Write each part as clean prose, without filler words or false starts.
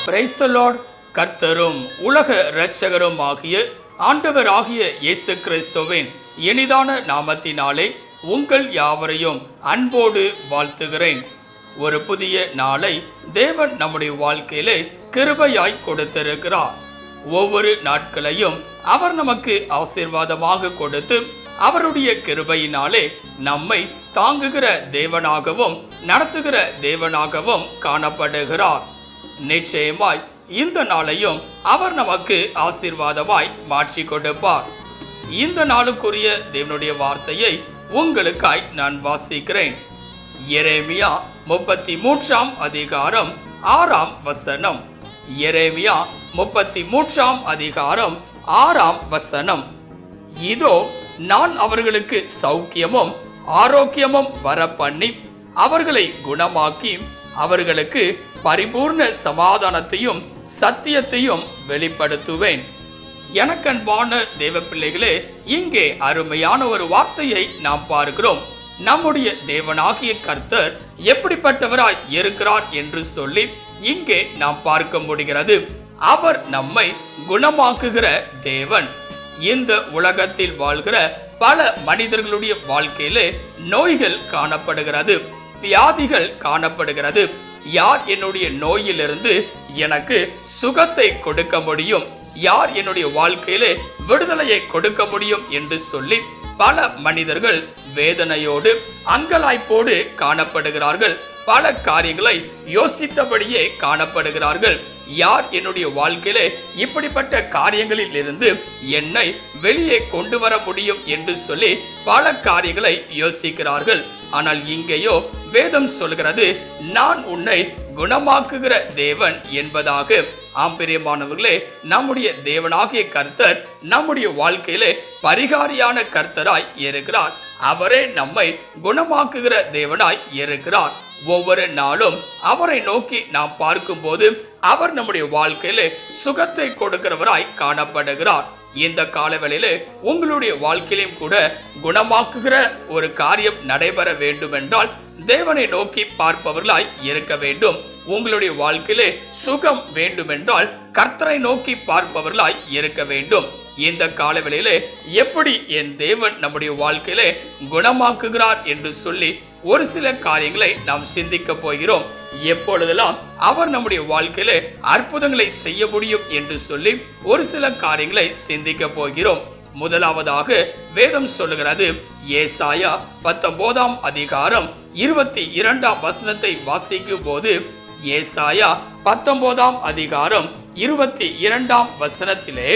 Praise the Lord. கர்த்தரும் உலக இரட்சகரும் ஆகிய ஆண்டவராகிய இயேசு கிறிஸ்துவின் இனிதான நாமத்தினாலே உங்கள் யாவரையும் அன்போடு வாழ்த்துகிறேன். ஒரு புதிய நாளை தேவன் நம்முடைய வாழ்க்கையிலே கிருபையாய் கொடுத்திருக்கிறார். ஒவ்வொரு நாட்களையும் அவர் நமக்கு ஆசீர்வாதமாக கொடுத்து அவருடைய கிருபையினாலே நம்மை தாங்குகிற தேவனாகவும் நடத்துகிற தேவனாகவும் காணப்படுகிறார். நிச்சயமாய் இந்த நாளையும் அவர் நமக்கு ஆசீர்வாதமாய் மாற்றி கொடுப்பார். இந்த நாளுக்குரிய தேவனுடைய வார்த்தையை உங்களுக்காய் நான் வாசிக்கிறேன். எரேமியா 33 அதிகாரம் 6 வசனம். எரேமியா 33 அதிகாரம் 6 வசனம். இதோ நான் அவர்களுக்கு சௌக்கியமும் ஆரோக்கியமும் வரப்பண்ணி அவர்களை குணமாக்கி அவர்களுக்கு பரிபூர்ண சமாதானத்தையும் சத்தியத்தையும் வெளிப்படுத்துவேன். எனக்கன்பான தேவ பிள்ளைகளே, இங்கே அருமையான ஒரு வார்த்தையை நாம் பார்க்கிறோம். நம்முடைய தேவனாகிய கர்த்தர் எப்படிப்பட்டவராய் இருக்கிறார் என்று சொல்லி இங்கே நாம் பார்க்க முடிகிறது. அவர் நம்மை குணமாக்குகிற தேவன். இந்த உலகத்தில் வாழ்கிற பல மனிதர்களுடைய வாழ்க்கையிலே நோய்கள் காணப்படுகிறது, வியாதிகள் காணப்படுகிறது. யார் என்னுடைய நோயிலிருந்து எனக்கு சுகத்தை கொடுக்க முடியும், யார் என்னுடைய வாழ்க்கையிலே விடுதலையை கொடுக்க முடியும் என்று சொல்லி பல மனிதர்கள் வேதனையோடு அங்கலாய்ப்போடு காணப்படுகிறார்கள். பல காரியங்களை யோசித்தபடியே காணப்படுகிறார்கள். யார் என்னுடைய வாழ்க்கையிலே இப்படிப்பட்ட காரியங்களில் இருந்து என்னை வெளியே கொண்டு வர முடியும் என்று சொல்லி பல காரியங்களை யோசிக்கிறார்கள். ஆனால் இங்கேயோ வேதம் சொல்கிறது, நான் உன்னை குணமாக்குகிற தேவன் என்பதாக. ஆம்பிரியமானவர்களே, நம்முடைய தேவனாகிய கர்த்தர் நம்முடைய வாழ்க்கையிலே பரிகாரியான கர்த்தராய் இருக்கிறார். அவரே நம்மை குணமாக்குகிற தேவனாய் இருக்கிறார். ஒவ்வொரு நாளும் அவரை நோக்கி நாம் பார்க்கும் போது அவர் நம்முடைய வாழ்க்கையிலே சுகத்தை கொடுக்கிறவராய் காணப்படுகிறார். இந்த காலவெளியிலே உங்களுடைய வாழ்க்கையிலும் கூட குணமாக்குகிற ஒரு காரியம் நடைபெற வேண்டும் என்றால் தேவனை நோக்கி பார்ப்பவர்களாய் இருக்க வேண்டும். உங்களுடைய வாழ்க்கையிலே சுகம் வேண்டுமென்றால் கர்த்தரை நோக்கி பார்ப்பவர்களாய் இருக்க வேண்டும். இந்த காலவெளியிலே எப்படி என் தேவன் நம்முடைய வாழ்க்கையிலே குணமாக்குகிறார் என்று சொல்லி ஒரு சில காரியங்களை நாம் சிந்திக்க போகிறோம். எப்பொழுதெல்லாம் அவர் நம்முடைய வாழ்க்கையிலே அற்புதங்களை செய்ய முடியும் என்று சொல்லி ஒரு சில காரியங்களை சிந்திக்க போகிறோம். முதலாவதாக வேதம் சொல்லுகிறது, ஏசாயா 19 அதிகாரம் 22 வசனத்தை வாசிக்கும் போது, ஏசாயா 19 அதிகாரம் 22 வசனத்திலே,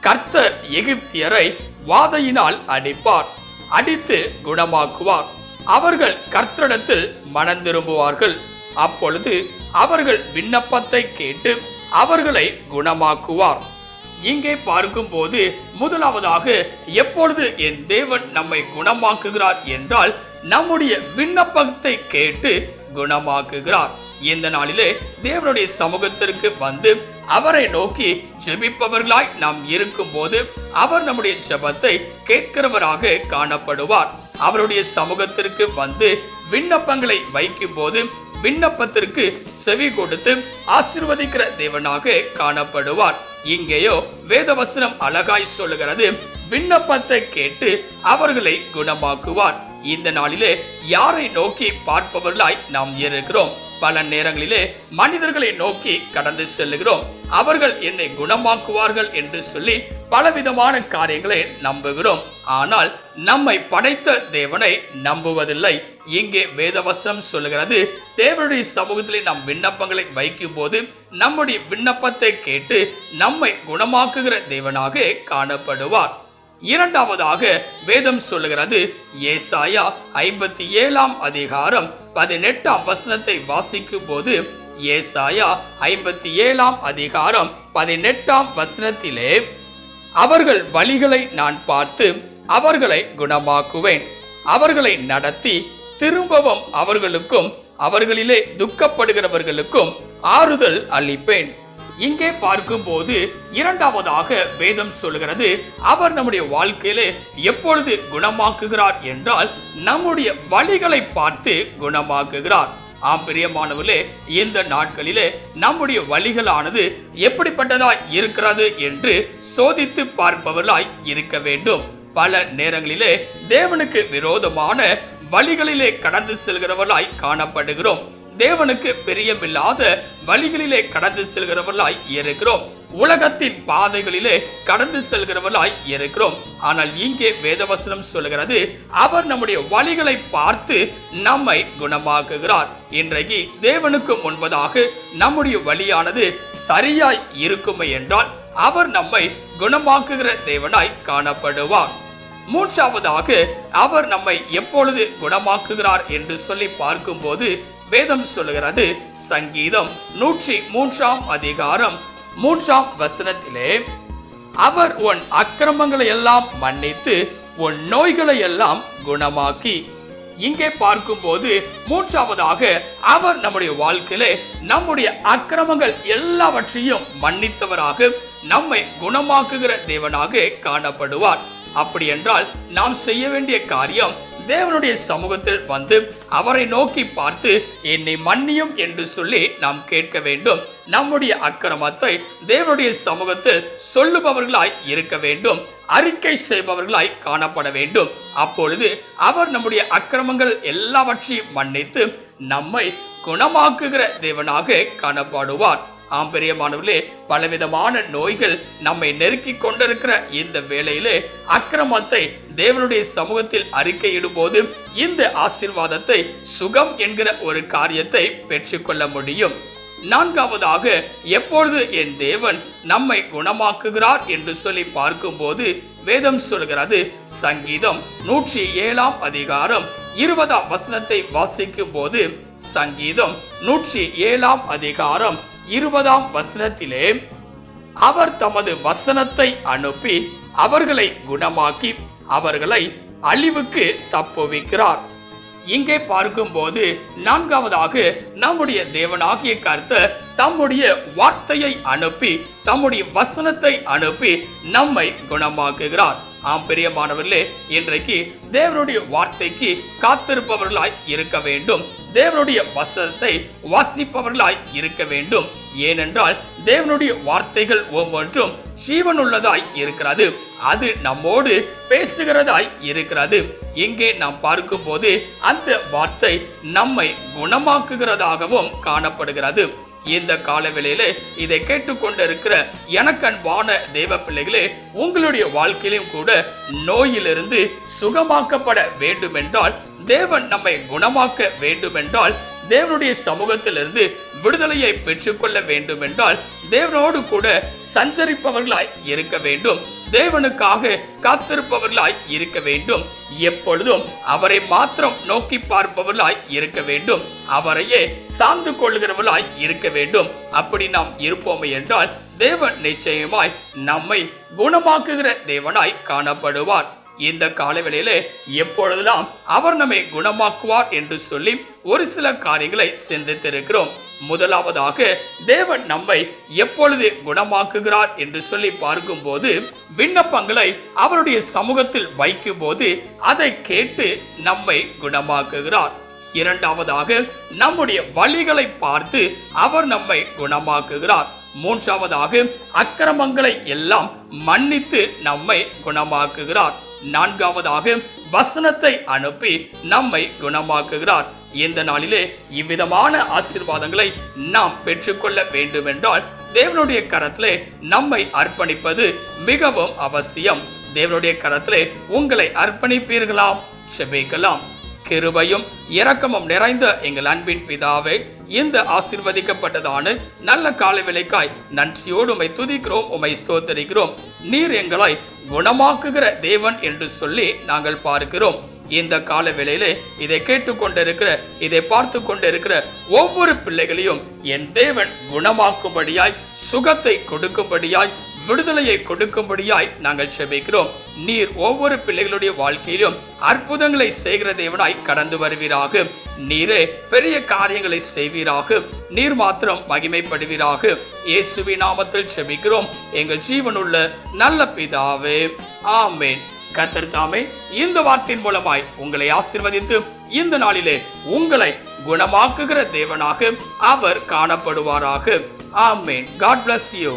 கர்த்தர் எகிப்தியரை வாதையினால் அடிப்பார், அடித்து குணமாக்குவார். அவர்கள் கர்த்தரிடத்தில் மனம் திரும்புவார்கள். அப்பொழுது அவர்கள் விண்ணப்பத்தை கேட்டு அவர்களை குணமாக்குவார். இங்கே பார்க்கும் போது முதலாவதாக எப்பொழுது என் தேவன் நம்மை குணமாக்குகிறார் என்றால் நம்முடைய விண்ணப்பத்தை கேட்டு குணமாக்குகிறார். இந்த நாளிலே தேவனுடைய சமூகத்திற்கு வந்து அவரை நோக்கி ஜெபிப்பவர்களாய் நாம் இருக்கும் போது அவர் நம்முடைய ஜெபத்தை கேட்கிறவராக காணப்படுவார். அவருடைய சமூகத்திற்கு வந்து விண்ணப்பங்களை வைக்கும் போது விண்ணப்பத்திற்கு செவி கொடுத்து ஆசீர்வதிக்கிற தேவனாக காணப்படுவார். இங்கேயோ வேதவசனம் அழகாய் சொல்லுகிறது, விண்ணப்பத்தை கேட்டு அவர்களை குணமாக்குவார். இந்த நாளிலே யாரை நோக்கி பார்ப்பவர்களாய் நாம் இருக்கிறோம்? பல நேரங்களிலே மனிதர்களை நோக்கி கடந்து செல்லுகிறோம். அவர்கள் என்னை குணமாக்குவார்கள் என்று சொல்லி பலவிதமான காரியங்களை நம்புகிறோம். ஆனால் நம்மை படைத்த தேவனை நம்புவதில்லை. இங்கே வேதவசனம் சொல்லுகிறது, தேவனுடைய சமூகத்திலே நாம் விண்ணப்பங்களை வைக்கும் போது நம்முடைய விண்ணப்பத்தை கேட்டு நம்மை குணமாக்குகிற தேவனாக காணப்படுவார். இரண்டாவதாக வேதம் சொல்லுகிறது, ஏசாயா 57 அதிகாரம் 18 வசனத்தை வாசிக்கும் போது, ஏசாயா 57 அதிகாரம் 18 வசனத்திலே, அவர்கள் வழிகளை நான் பார்த்து அவர்களை குணமாக்குவேன், அவர்களை நடத்தி திரும்பவும் அவர்களுக்கும் அவர்களிலே துக்கப்படுகிறவர்களுக்கும் ஆறுதல் அளிப்பேன். இங்கே பார்க்கும் போது இரண்டாவதாக வேதம் சொல்கிறது, அவர் நம்முடைய வாழ்க்கையிலே எப்பொழுது குணமாக்குகிறார் என்றால் நம்முடைய வழிகளை பார்த்து குணமாக்குகிறார். ஆம் பிரியமானவர்களே, இந்த நாட்களிலே நம்முடைய வழிகளானது எப்படிப்பட்டதாய் இருக்கிறது என்று சோதித்து பார்ப்பவர்களாய் இருக்க வேண்டும். பல நேரங்களிலே தேவனுக்கு விரோதமான வழிகளிலே கடந்து செல்கிறவர்களாய் காணப்படுகிறோம். தேவனுக்கு பிரியமில்லாத வழிகளிலே கடந்து செல்கிறவர்களாய் இருக்கிறோம். உலகத்தின் பாதைகளிலே கடந்து செல்கிறவர்களாய் இருக்கிறோம். ஆனால் இங்கே வேதவசனம் சொல்கிறது, அவர் நம்முடைய வழிகளை பார்த்து நம்மை குணமாக்குகிறார். இன்றைக்கு தேவனுக்கு முன்பதாக நம்முடைய வழியானது சரியாய் இருக்குமே என்றால் அவர் நம்மை குணமாக்குகிற தேவனாய் காணப்படுவார். மூன்றாவதாக, அவர் நம்மை எப்பொழுது குணமாக்குகிறார் என்று சொல்லி பார்க்கும்போது வேதம் சொல்லுகிறது, சங்கீதம் 103 அதிகாரம் 3 அவர் உன் அக்கிரமங்களை எல்லாம் மன்னித்து உன் நோய்களை எல்லாம் குணமாக்கி. இங்கே பார்க்கும்போது மூன்றாவதாக, அவர் நம்முடைய வாழ்க்கையிலே நம்முடைய அக்கிரமங்கள் எல்லாவற்றையும் மன்னித்தவராக நம்மை குணமாக்குகிற தேவனாக காணப்படுவார். அப்படி என்றால் நாம் செய்ய வேண்டிய காரியம், தேவனுடைய சமூகத்தில் வந்து அவரை நோக்கி பார்த்து என்னை மன்னியும் என்று சொல்லி நாம் கேட்க வேண்டும். நம்முடைய அக்கிரமத்தை தேவனுடைய சமூகத்தில் சொல்லுபவர்களாய் இருக்க வேண்டும், அறிக்கை செய்பவர்களாய் காணப்பட வேண்டும். அப்பொழுது அவர் நம்முடைய அக்கிரமங்கள் எல்லாவற்றையும் மன்னித்து நம்மை குணமாக்குகிற தேவனாக காணப்படுவார். ஆம் பிரியமானவர்களே, பலவிதமான நோய்கள் நம்மை நெருக்கி கொண்டிருக்கிற இந்த வேளையிலே அக்கிரமத்தை தேவனுடைய சமூகத்தில் அறிக்கையிடும் போது இந்த ஆசீர்வாதத்தை, சுகம் என்கிற ஒரு காரியத்தை பெற்றுக்கொள்ள முடியும். நான்காவதாக, எப்பொழுது என் தேவன் நம்மை குணமாக்குகிறார் என்று சொல்லி பார்க்கும்போது வேதம் சொல்கிறது, சங்கீதம் 107 அதிகாரம் 20 வாசிக்கும் போது, சங்கீதம் 107 அதிகாரம் 20 அவர் தமது வசனத்தை அனுப்பி அவர்களை குணமாக்கி அவர்களை அழிவுக்கு தப்புவிக்கிறார். இங்கே பார்க்கும்போது நான்காவதாக, நம்முடைய தேவனாகிய கர்த்தர் தம்முடைய வார்த்தையை அனுப்பி, தம்முடைய வசனத்தை அனுப்பி நம்மை குணமாக்குகிறார். ஆம் பிரியமானவர்களே, இன்றைக்கு தேவனுடைய வார்த்தைக்கு காத்திருப்பவர்களாய் இருக்க வேண்டும். தேவனுடைய வசனத்தை வாசிப்பவர்களாய் இருக்க வேண்டும். ஏனென்றால் தேவனுடைய வார்த்தைகள் ஒவ்வொன்றும் ஜீவனுள்ளதாய் இருக்கிறது. அது நம்மோடு பேசுகிறதாய் இருக்கிறது. இங்கே நாம் பார்க்கும் போது அந்த வார்த்தை நம்மை குணமாக்குகிறதாகவும் காணப்படுகிறது. இந்த காலவேளையிலே இதை கேட்டுக்கொண்டிருக்கிற எனக்கு அன்பான தேவ பிள்ளைகளே, உங்களுடைய வாழ்க்கையிலும் கூட நோயிலிருந்து சுகமாக்கப்பட வேண்டும் என்றால், தேவன் நம்மை குணமாக்க வேண்டும் என்றால், தேவனுடைய சமூகத்திலிருந்து விடுதலையை பெற்றுக்கொள்ள வேண்டும் என்றால், தேவனோடு கூட சஞ்சரிப்பவர்களாய் இருக்க வேண்டும். தேவனுக்காக காத்திருப்பவர்களாய் இருக்க வேண்டும். எப்பொழுதும் அவரை மாத்திரம் நோக்கி பார்ப்பவர்களாய் இருக்க வேண்டும். அவரையே சார்ந்து கொள்கிறவர்களாய் இருக்க வேண்டும். அப்படி நாம் இருப்போமே என்றால் தேவன் நிச்சயமாய் நம்மை குணமாக்குகிற தேவனாய் காணப்படுவார். இந்த காலவேளையிலே எப்பொழுதெல்லாம் அவர் நம்மை குணமாக்குவார் என்று சொல்லி ஒரு சில காரியங்களை சிந்தித்திருக்கிறோம். முதலாவதாக, தேவன் நம்மை எப்பொழுது குணமாக்குகிறார் என்று சொல்லி பார்க்கும்போது, விண்ணப்பங்களை அவருடைய சமூகத்தில் வைக்கும் போது அதை கேட்டு நம்மை குணமாக்குகிறார். இரண்டாவதாக, நம்முடைய வழிகளை பார்த்து அவர் நம்மை குணமாக்குகிறார். மூன்றாவதாக, அக்கிரமங்களை எல்லாம் மன்னித்து நம்மை குணமாக்குகிறார். நான்காவதாக, வசனத்தை அனுப்பி நம்மை குணமாக்குகிறார். இந்த நாளிலே இவ்விதமான ஆசீர்வாதங்களை நாம் பெற்றுக்கொள்ள வேண்டும் என்றால் தேவனுடைய கரத்திலே நம்மை அர்ப்பணிப்பது மிகவும் அவசியம். தேவனுடைய கரத்திலே உங்களை அர்ப்பணிப்பீர்களாம்? செபிக்கலாம். கிருபையும் இரக்கமும் நிறைந்த எங்கள் அன்பின் பிதாவே, இந்த ஆசீர்வதிக்கப்பட்டதான நல்ல காலவேளைக்காய் நன்றியோடு உம்மை துதிக்கிறோம், உம்மை ஸ்தோத்தரிக்கிறோம். நீர் எங்களை குணமாக்குகிற தேவன் என்று சொல்லி நாங்கள் பார்க்கிறோம். இந்த காலவேளையிலே இதை கேட்டுக்கொண்டிருக்கிற, இதை பார்த்து கொண்டிருக்கிற ஒவ்வொரு பிள்ளைகளையும் என் தேவன் குணமாக்கும்படியாய், சுகத்தை கொடுக்கும்படியாய், விடுதலையை கொடுக்கும்படியாய் நாங்கள் செபிக்கிறோம். நீர் ஒவ்வொரு பிள்ளைகளுடைய வாழ்க்கையிலும் அற்புதங்களை செய்கிற தேவனாய் கடந்து வருவீராக. நீரே பெரிய காரியங்களை செய்வீராக. நீர் மாத்திரம் மகிமைப்படுவீராக. இயேசுவின் நாமத்தில் செபிக்கிறோம் எங்கள் ஜீவனுள்ள நல்ல பிதாவே, ஆமென். கர்த்தர் தாமே இந்த வார்த்தையின் மூலமாய் உங்களை ஆசீர்வதித்து இந்த நாளிலே உங்களை குணமாக்குகிற தேவனாக அவர் காணப்படுவாராக. ஆமென். God bless you.